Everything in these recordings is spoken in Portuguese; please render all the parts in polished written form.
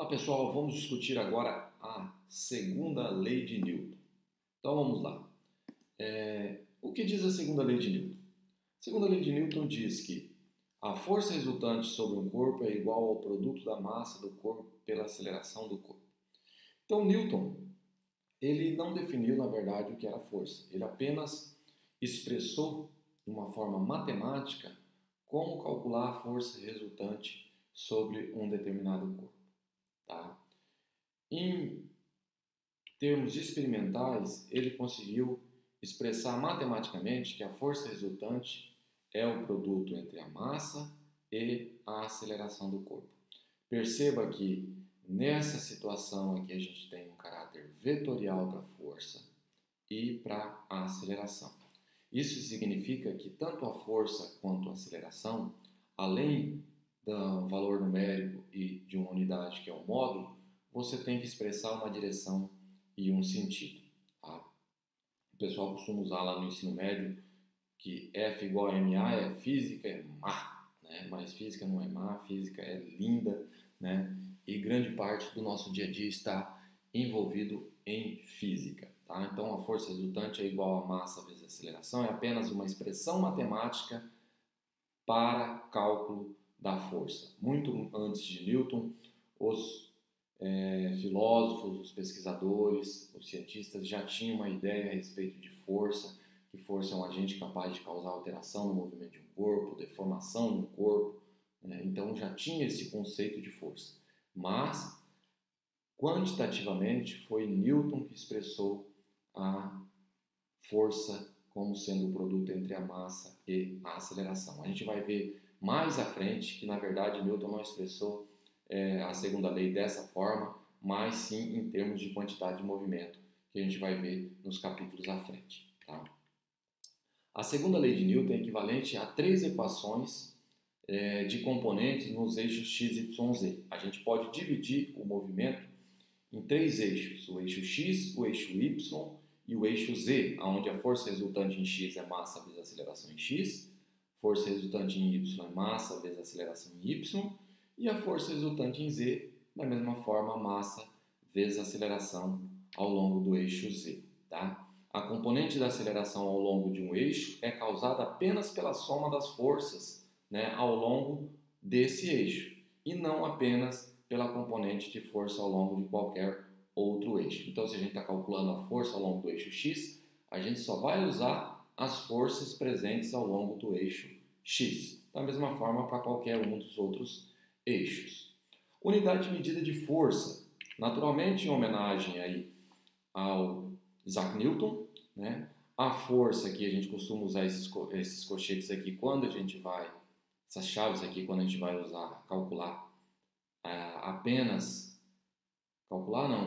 Olá pessoal, vamos discutir agora a segunda lei de Newton. Então vamos lá. O que diz a segunda lei de Newton? A segunda lei de Newton diz que a força resultante sobre um corpo é igual ao produto da massa do corpo pela aceleração do corpo. Então Newton, ele não definiu na verdade o que era força. Ele apenas expressou de uma forma matemática como calcular a força resultante sobre um determinado corpo. Tá? Em termos experimentais, ele conseguiu expressar matematicamente que a força resultante é o produto entre a massa e a aceleração do corpo. Perceba que nessa situação aqui a gente tem um caráter vetorial para a força e para a aceleração. Isso significa que tanto a força quanto a aceleração, além do valor numérico e de uma unidade que é o módulo, você tem que expressar uma direção e um sentido. Tá? O pessoal costuma usar lá no ensino médio que F igual a MA é física, é má, né? Mas física não é má, física é linda, né? E grande parte do nosso dia a dia está envolvido em física. Tá? Então a força resultante é igual a massa vezes a aceleração, é apenas uma expressão matemática para cálculo da força. Muito antes de Newton, os filósofos, os pesquisadores, os cientistas já tinham uma ideia a respeito de força, que força é um agente capaz de causar alteração no movimento de um corpo, deformação no corpo, né? Então já tinha esse conceito de força. Mas, quantitativamente, foi Newton que expressou a força como sendo o produto entre a massa e a aceleração. A gente vai ver mais à frente que, na verdade, Newton não expressou a segunda lei dessa forma, mas sim em termos de quantidade de movimento, que a gente vai ver nos capítulos à frente. Tá? A segunda lei de Newton é equivalente a 3 equações de componentes nos eixos x, y, z. A gente pode dividir o movimento em 3 eixos, o eixo x, o eixo y e o eixo z, onde a força resultante em x é massa vezes aceleração em x, força resultante em y é massa vezes aceleração em y, e a força resultante em z, da mesma forma, massa vezes aceleração ao longo do eixo z. Tá? A componente da aceleração ao longo de um eixo é causada apenas pela soma das forças, né, ao longo desse eixo, e não apenas pela componente de força ao longo de qualquer outro eixo. Então, se a gente está calculando a força ao longo do eixo x, a gente só vai usar as forças presentes ao longo do eixo x. Da mesma forma para qualquer um dos outros eixos. Unidade de medida de força. Naturalmente, em homenagem aí ao Isaac Newton, né? A força aqui, a gente costuma usar esses colchetes aqui quando a gente vai, essas chaves aqui, quando a gente vai usar, calcular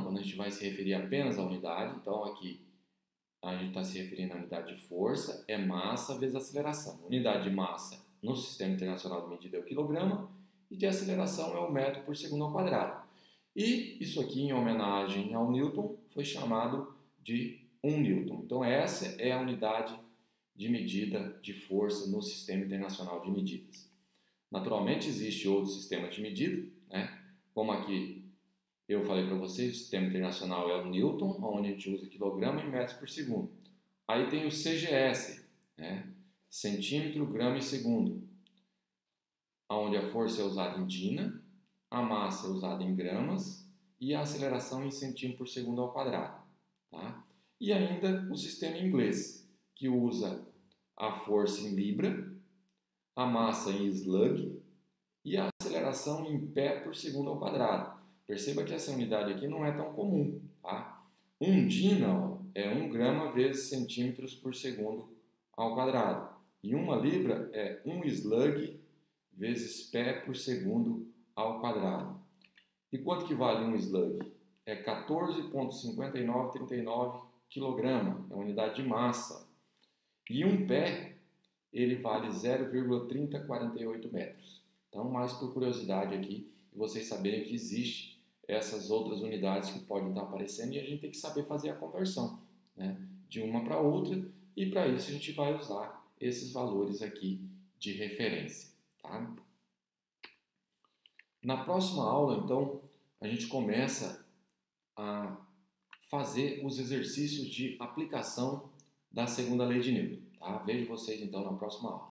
quando a gente vai se referir apenas à unidade. Então aqui a gente está se referindo à unidade de força, é massa vezes aceleração. Unidade de massa no Sistema Internacional de Medida é o quilograma, e de aceleração é o metro por segundo ao quadrado. E isso aqui, em homenagem ao Newton, foi chamado de 1 Newton. Então essa é a unidade de medida de força no Sistema Internacional de Medidas. Naturalmente existe outro sistema de medida, né? Como aqui eu falei para vocês, o Sistema Internacional é o Newton, onde a gente usa quilograma e metros por segundo. Aí tem o CGS, né? Centímetro, grama e segundo, onde a força é usada em dina, a massa é usada em gramas e a aceleração em centímetro por segundo ao quadrado. Tá? E ainda o sistema inglês, que usa a força em libra, a massa em slug e a aceleração em pé por segundo ao quadrado. Perceba que essa unidade aqui não é tão comum. Tá? 1 dina é 1 grama vezes centímetros por segundo ao quadrado. E 1 libra é 1 slug vezes pé por segundo ao quadrado. E quanto que vale 1 slug? É 14,5939 kg, é a unidade de massa. E 1 pé, ele vale 0,3048 metros. Então, mais por curiosidade aqui, vocês saberem que existe essas outras unidades que podem estar aparecendo, e a gente tem que saber fazer a conversão, né, de uma para outra, e para isso a gente vai usar esses valores aqui de referência. Tá? Na próxima aula, então, a gente começa a fazer os exercícios de aplicação da segunda lei de Newton. Tá? Vejo vocês então na próxima aula.